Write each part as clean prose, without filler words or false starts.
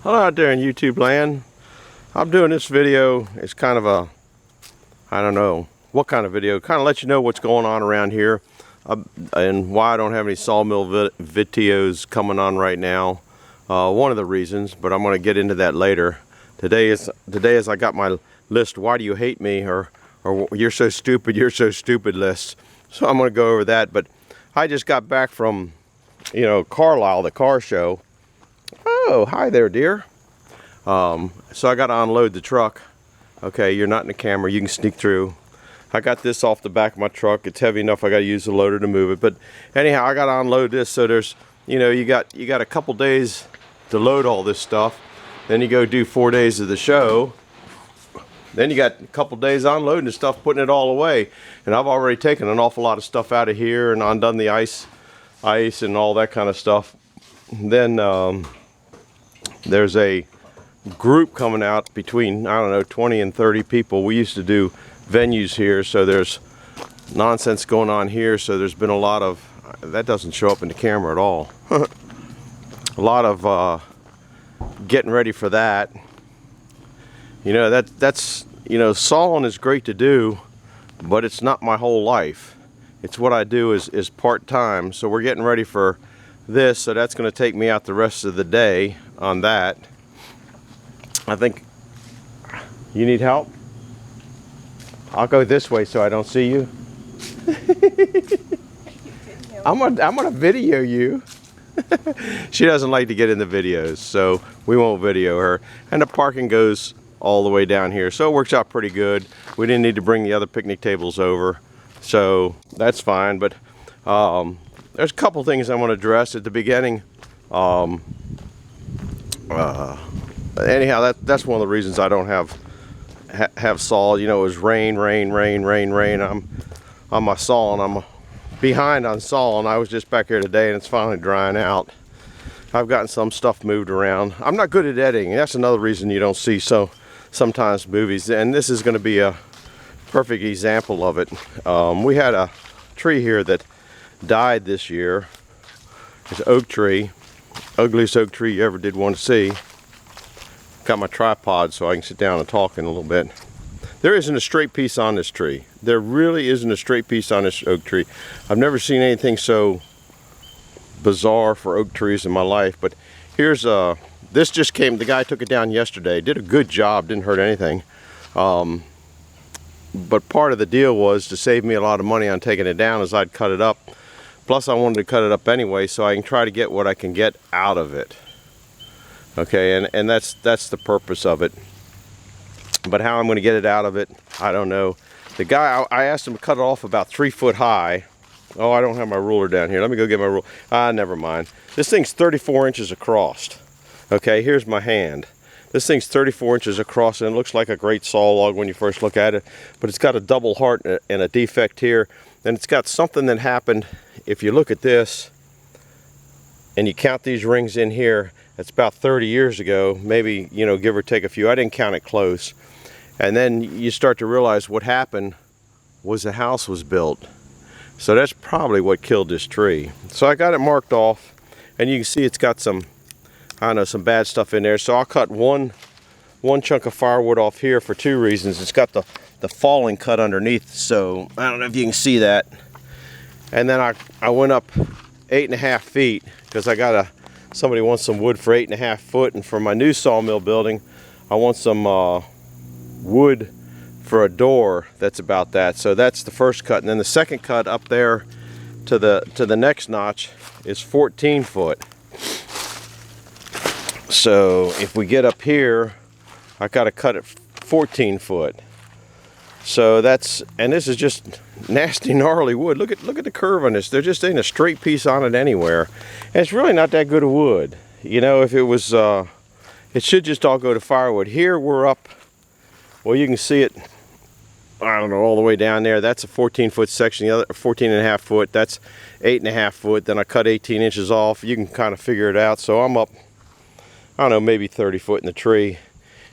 Hello out there in YouTube land. I'm doing this video. It's kind of a, I don't know what kind of video. Kind of let you know what's going on around here and why I don't have any Sawmill videos coming on right now. One of the reasons, but I'm going to get into that later. Today is I got my list, why do you hate me, or you're so stupid list. So I'm going to go over that. But I just got back from, Carlisle, the car show. Oh, hi there, dear. So I got to unload the truck. Okay, you're not in the camera, you can sneak through. I got this off the back of my truck. It's heavy enough I got to use the loader to move it. But anyhow, I got to unload this. So there's, you got a couple days to load all this stuff. Then you go do 4 days of the show. Then you got a couple days unloading the stuff, putting it all away. And I've already taken an awful lot of stuff out of here and undone the ice and all that kind of stuff. Then there's a group coming out between, I don't know, 20 and 30 people. We used to do venues here, so there's nonsense going on here. So there's been a lot of, that doesn't show up in the camera at all. A lot of getting ready for that. That's sawing is great to do, but it's not my whole life. It's what I do is part-time. So we're getting ready for this, so that's going to take me out the rest of the day on that. I think you need help. I'll go this way so I don't see you. I'm gonna video you. She doesn't like to get in the videos, so we won't video her. And the parking goes all the way down here, so it works out pretty good. We didn't need to bring the other picnic tables over, so that's fine. But there's a couple things I want to address at the beginning. Anyhow, that's one of the reasons I don't have saw. It was rain. I'm on my saw and I'm behind on saw, and I was just back here today and it's finally drying out. I've gotten some stuff moved around. I'm not good at editing. That's another reason you don't see sometimes movies, and this is going to be a perfect example of it. We had a tree here that died this year. It's an oak tree, ugliest oak tree you ever did want to see. Got my tripod so I can sit down and talk in a little bit. There isn't a straight piece on this tree. There really isn't a straight piece on this oak tree. I've never seen anything so bizarre for oak trees in my life. But here's this just came, the guy took it down yesterday, did a good job, didn't hurt anything. But part of the deal was to save me a lot of money on taking it down, as I'd cut it up. Plus I wanted to cut it up anyway so I can try to get what I can get out of it. Okay, and that's the purpose of it. But how I'm going to get it out of it, I don't know. The guy, I asked him to cut it off about 3 foot high. Oh, I don't have my ruler down here. Let me go get my ruler. Never mind. This thing's 34 inches across. Okay, here's my hand. This thing's 34 inches across, and it looks like a great saw log when you first look at it. But it's got a double heart and a defect here. And it's got something that happened. If you look at this, and you count these rings in here, it's about 30 years ago, maybe, give or take a few. I didn't count it close. And then you start to realize what happened was the house was built. So that's probably what killed this tree. So I got it marked off, and you can see it's got some, some bad stuff in there. So I'll cut one chunk of firewood off here for 2 reasons. It's got the falling cut underneath, so I don't know if you can see that. And then I went up 8.5 feet because I got somebody wants some wood for 8.5 foot, and for my new sawmill building, I want some wood for a door that's about that. So that's the first cut, and then the second cut up there to the next notch is 14 foot. So if we get up here, I got to cut it 14 foot. So and this is just nasty, gnarly wood. Look at the curve on this. There just ain't a straight piece on it anywhere. And it's really not that good of wood. If it was, it should just all go to firewood. Here we're up, well, you can see it, I don't know, all the way down there. That's a 14-foot section. The other 14.5 foot, that's 8.5 foot. Then I cut 18 inches off. You can kind of figure it out. So I'm up, I don't know, maybe 30 foot in the tree.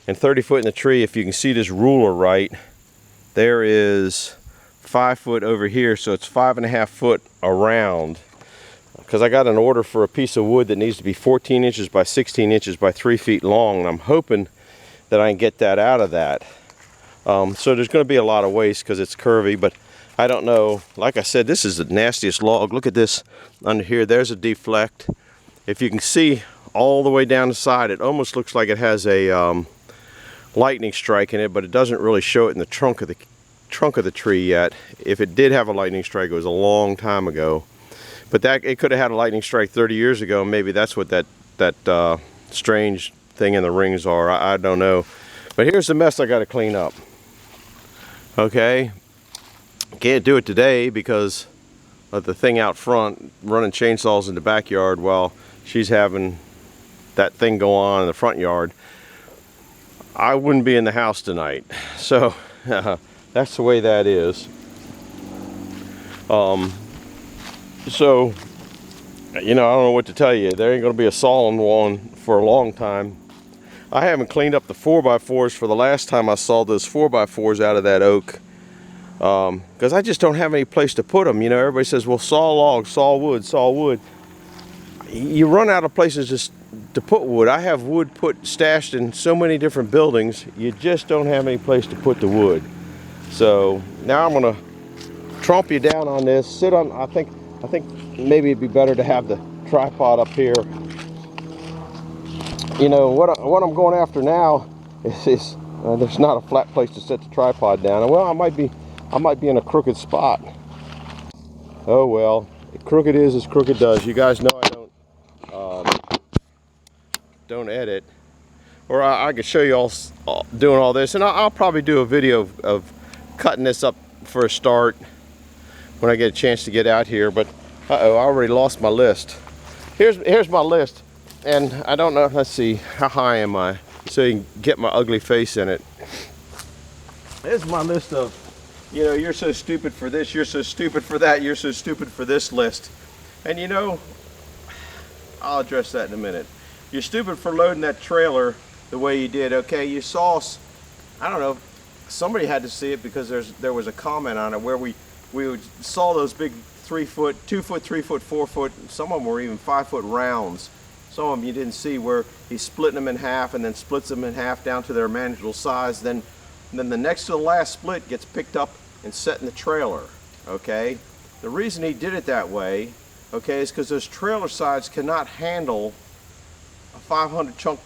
And 30 foot in the tree, if you can see this ruler right, there is 5 foot over here, so it's 5.5 foot around. because I got an order for a piece of wood that needs to be 14 inches by 16 inches by 3 feet long, and I'm hoping that I can get that out of that. So there's going to be a lot of waste because it's curvy, but I don't know. Like I said, this is the nastiest log. Look at this under here. There's a deflect. If you can see all the way down the side, it almost looks like it has a lightning strike in it, but it doesn't really show it in the trunk of the tree yet. If it did have a lightning strike, it was a long time ago. But that it could have had a lightning strike 30 years ago. Maybe that's what that strange thing in the rings are. I don't know. But here's the mess I got to clean up. Okay, can't do it today because of the thing out front running chainsaws in the backyard while she's having that thing go on in the front yard. I wouldn't be in the house tonight, so that's the way that is. So, you know, I don't know what to tell you. There ain't going to be a sawing one for a long time. I haven't cleaned up the 4x4s for the last time I sawed those 4x4s out of that oak, because I just don't have any place to put them. You know, everybody says, well, saw logs, saw wood, saw wood. You run out of places just to put wood. I have wood stashed in so many different buildings, you just don't have any place to put the wood. So now I'm going to tromp you down on this. Sit on, I think maybe it'd be better to have the tripod up here. You know, what I'm going after now is there's not a flat place to set the tripod down. Well, I might be in a crooked spot. Oh well, crooked is as crooked does. You guys know I don't edit, or I could show you all doing all this, and I'll probably do a video of cutting this up for a start when I get a chance to get out here. But uh-oh, I already lost my list. Here's my list, and I don't know. Let's see, how high am I, so you can get my ugly face in it. Here's my list of, you know, you're so stupid for this, you're so stupid for that, you're so stupid for this list. And you know, I'll address that in a minute. You're stupid for loading that trailer the way you did. Okay, you saw, I don't know, somebody had to see it because there was a comment on it where we saw those big 3 foot, 2 foot, 3 foot, 4 foot, some of them were even 5 foot rounds. Some of them you didn't see, where he's splitting them in half and then splits them in half down to their manageable size. Then the next to the last split gets picked up and set in the trailer. Okay, the reason he did it that way, okay, is because those trailer sides cannot handle a 500 chunk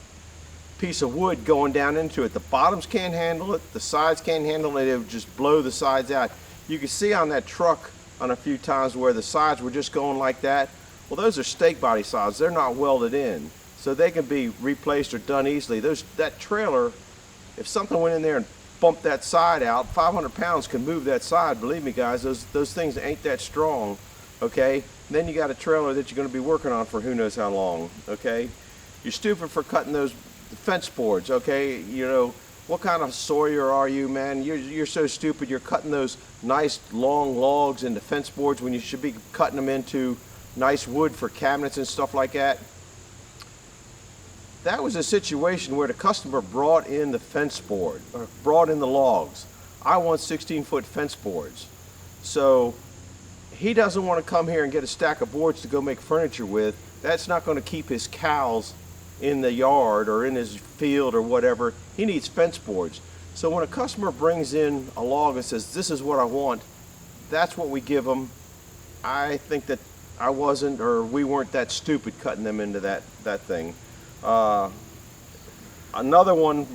piece of wood going down into it. The bottoms can't handle it, the sides can't handle it. It would just blow the sides out. You can see on that truck on a few times where the sides were just going like that. Well, those are stake body sides. They're not welded in, so they can be replaced or done easily. That trailer, if something went in there and bumped that side out, 500 pounds can move that side. Believe me, guys, those things ain't that strong. Okay, and then you got a trailer that you're going to be working on for who knows how long. Okay, you're stupid for cutting those fence boards. Okay, you know, what kind of sawyer are you, man? You're so stupid. You're cutting those nice long logs into fence boards when you should be cutting them into nice wood for cabinets and stuff like that. That was a situation where the customer brought in the fence board, or brought in the logs. I want 16-foot fence boards. So he doesn't want to come here and get a stack of boards to go make furniture with. That's not going to keep his cows in the yard or in his field or whatever. He needs fence boards. So when a customer brings in a log and says, this is what I want, that's what we give them. I think that I wasn't, or we weren't that stupid cutting them into that thing. Another one,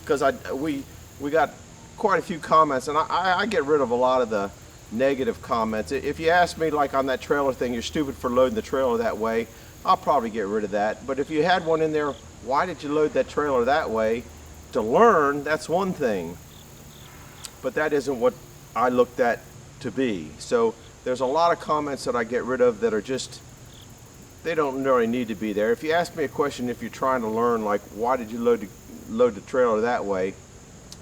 because we got quite a few comments, and I get rid of a lot of the negative comments. If you ask me, like on that trailer thing, you're stupid for loading the trailer that way, I'll probably get rid of that. But if you had one in there, why did you load that trailer that way? To learn, that's one thing, but that isn't what I looked at to be. So there's a lot of comments that I get rid of that are just, they don't really need to be there. If you ask me a question, if you're trying to learn, like, why did you load the trailer that way,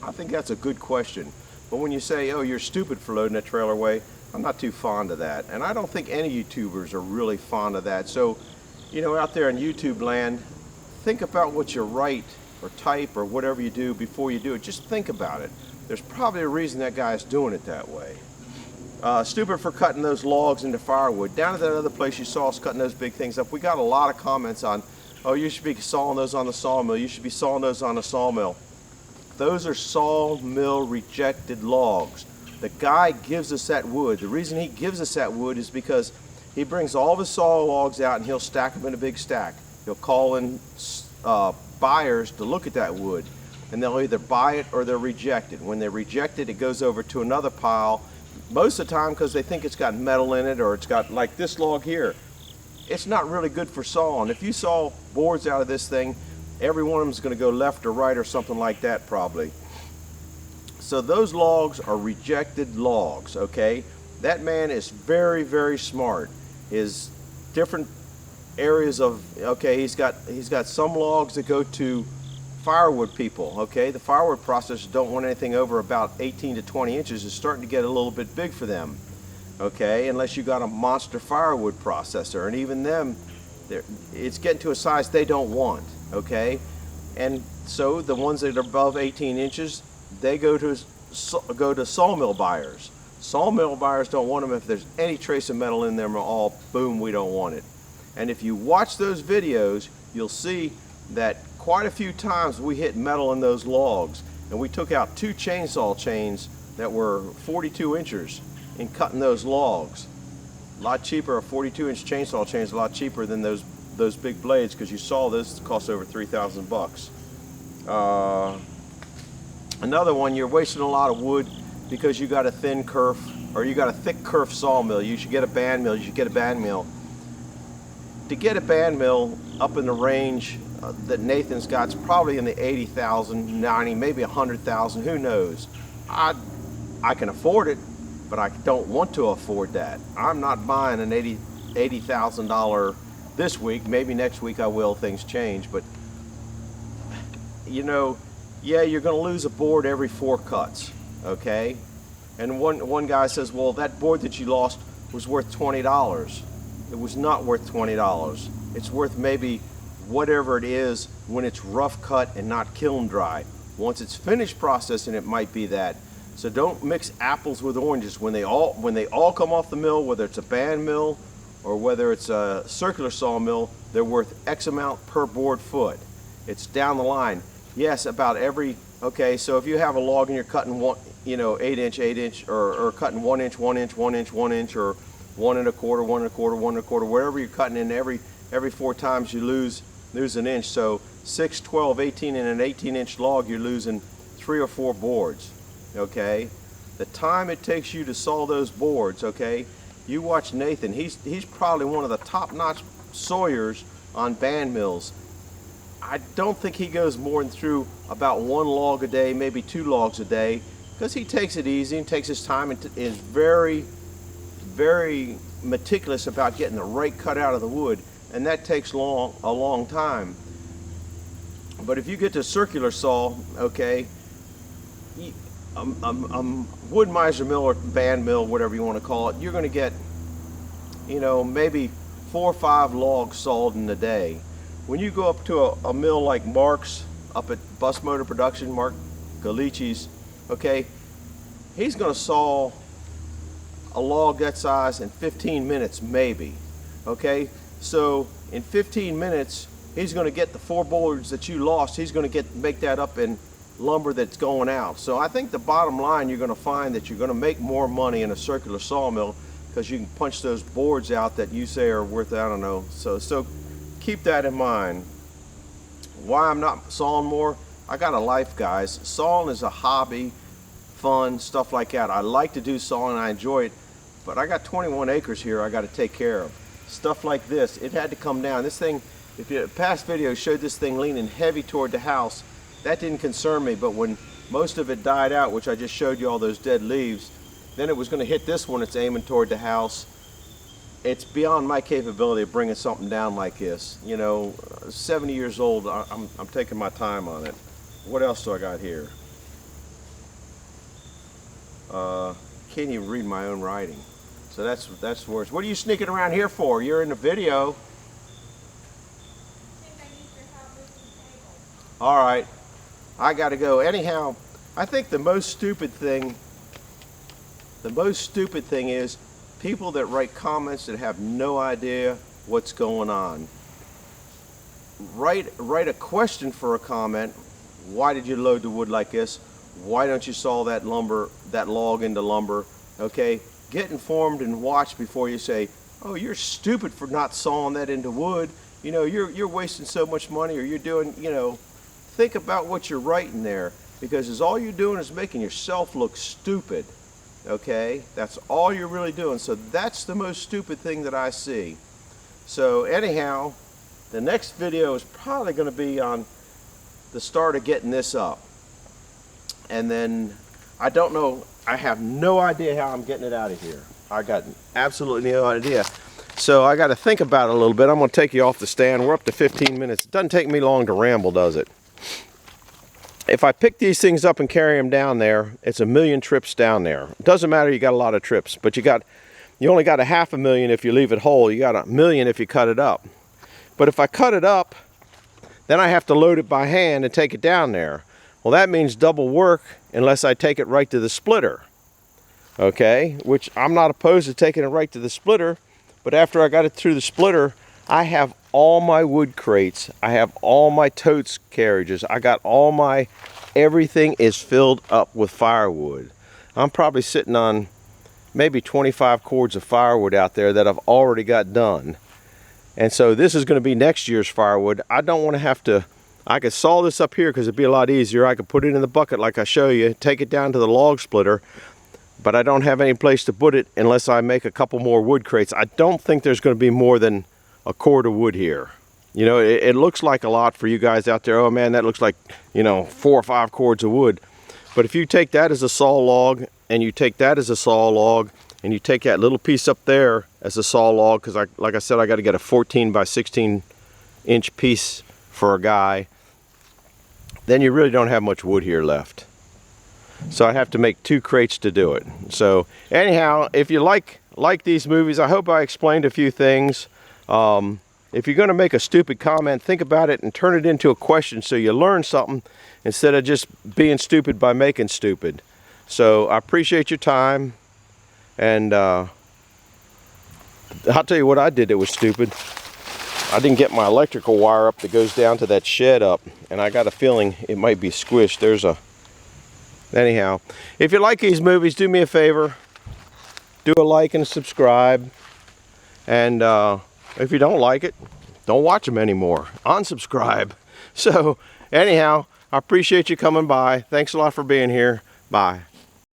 I think that's a good question. But when you say, oh, you're stupid for loading that trailer way, I'm not too fond of that. And I don't think any YouTubers are really fond of that. So, you know, out there in YouTube land, think about what you write or type or whatever you do before you do it. Just think about it. There's probably a reason that guy's doing it that way. Stupid for cutting those logs into firewood. Down at that other place you saw us cutting those big things up, we got a lot of comments on, oh, you should be sawing those on the sawmill. You should be sawing those on the sawmill. Those are sawmill rejected logs. The guy gives us that wood. The reason he gives us that wood is because he brings all of his saw logs out and he'll stack them in a big stack. He'll call in buyers to look at that wood, and they'll either buy it or they'll reject it. When they reject it, it goes over to another pile, most of the time because they think it's got metal in it, or it's got, like this log here, it's not really good for sawing. If you saw boards out of this thing, every one of them is going to go left or right or something like that probably. So those logs are rejected logs, okay? That man is very, very smart. His different areas of, okay, he's got some logs that go to firewood people, okay? The firewood processors don't want anything over about 18 to 20 inches. It's starting to get a little bit big for them, okay? Unless you got a monster firewood processor, and even them, it's getting to a size they don't want, okay? And so the ones that are above 18 inches, they go to sawmill buyers. Sawmill buyers don't want them if there's any trace of metal in them at all. Boom, we don't want it. And if you watch those videos, you'll see that quite a few times we hit metal in those logs, and we took out 2 chainsaw chains that were 42 inches in cutting those logs. A lot cheaper. A 42-inch chainsaw chain is a lot cheaper than those big blades, because you saw those cost over 3,000 bucks. Another one, you're wasting a lot of wood because you got a thin kerf, or you got a thick kerf sawmill. You should get a band mill. You should get a band mill. To get a band mill up in the range that Nathan's got, is probably in the 80,000, 90, maybe 100,000, who knows. I can afford it, but I don't want to afford that. I'm not buying an $80,000 this week. Maybe next week I will, things change, but you know, yeah, you're going to lose a board every 4 cuts, okay? And one guy says, well, that board that you lost was worth $20. It was not worth $20. It's worth maybe whatever it is when it's rough cut and not kiln dry. Once it's finished processing, it might be that. So don't mix apples with oranges. When they all come off the mill, whether it's a band mill or whether it's a circular sawmill, they're worth X amount per board foot. It's down the line. Yes, about every, okay, so if you have a log and you're cutting 8 inch, or cutting 1 inch, 1 inch, 1 inch, 1 inch, or 1 1/4, 1 1/4, 1 1/4, wherever you're cutting in, every 4 times you lose an inch. So 6, 12, 18 in an 18-inch log, you're losing 3 or 4 boards, okay? The time it takes you to saw those boards, okay? You watch Nathan, he's probably one of the top-notch sawyers on band mills. I don't think he goes more than through about 1 log a day, maybe 2 logs a day, because he takes it easy and takes his time and is very, very meticulous about getting the right cut out of the wood, and that takes a long time. But if you get to circular saw, okay, wood miser mill or band mill, whatever you want to call it, you're going to get, maybe 4 or 5 logs sawed in a day. When you go up to a mill like Mark's up at Bus Motor Production, Mark Galici's, okay, he's going to saw a log that size in 15 minutes maybe, okay? So in 15 minutes, he's going to get the 4 boards that you lost, he's going to make that up in lumber that's going out. So I think the bottom line, you're going to find that you're going to make more money in a circular sawmill because you can punch those boards out that you say are worth, I don't know. So keep that in mind. Why I'm not sawing more? I got a life, guys. Sawing is a hobby, fun, stuff like that. I like to do sawing, I enjoy it, but I got 21 acres here I got to take care of. Stuff like this, it had to come down. This thing, if you past video showed this thing leaning heavy toward the house, that didn't concern me, but when most of it died out, which I just showed you all those dead leaves, then it was going to hit this one, it's aiming toward the house. It's beyond my capability of bringing something down like this. 70 years old, I'm taking my time on it. What else do I got here? Can't even read my own writing. So that's worse. What are you sneaking around here for? You're in the video. All right, I got to go. Anyhow, I think the most stupid thing The most stupid thing is people that write comments that have no idea what's going on. Write a question for a comment. Why did you load the wood like this? Why don't you saw that log into lumber? Okay, get informed and watch before you say, oh, you're stupid for not sawing that into wood. You know, you're wasting so much money, or you're doing, you know, think about what you're writing there, because all you're doing is making yourself look stupid. Okay, that's all you're really doing. So that's the most stupid thing that I see. So anyhow, the next video is probably going to be on the start of getting this up. And then I don't know, I have no idea how I'm getting it out of here. I got absolutely no idea. So I got to think about it a little bit. I'm going to take you off the stand. We're up to 15 minutes. It doesn't take me long to ramble, does it? If I pick these things up and carry them down there, it's 1,000,000 trips down there. It doesn't matter, you got a lot of trips, but you only got 500,000 if you leave it whole. You got 1,000,000 if you cut it up. But if I cut it up, then I have to load it by hand and take it down there. Well, that means double work unless I take it right to the splitter. Okay, which I'm not opposed to taking it right to the splitter, but after I got it through the splitter, I have all my wood crates, I have all my totes carriages, I got all my, everything is filled up with firewood. I'm probably sitting on maybe 25 cords of firewood out there that I've already got done. And so this is going to be next year's firewood. I don't want to have to, I could saw this up here because it'd be a lot easier. I could put it in the bucket like I show you, take it down to the log splitter, but I don't have any place to put it unless I make a couple more wood crates. I don't think there's going to be more than a cord of wood here. You know, it looks like a lot for you guys out there. Oh man, that looks like, you know, 4 or 5 cords of wood. But if you take that as a saw log, and you take that as a saw log, and you take that little piece up there as a saw log, because like I said, I got to get a 14 by 16 inch piece for a guy, then you really don't have much wood here left. So I have to make 2 crates to do it. So anyhow, if you like these movies, I hope I explained a few things. If you're going to make a stupid comment, think about it and turn it into a question so you learn something instead of just being stupid by making stupid. So I appreciate your time, and I'll tell you what I did that was stupid. I didn't get my electrical wire up that goes down to that shed up, and I got a feeling it might be squished. Anyhow, if you like these movies, do me a favor, do a like and subscribe, and if you don't like it, don't watch them anymore. Unsubscribe. So anyhow, I appreciate you coming by. Thanks a lot for being here. Bye.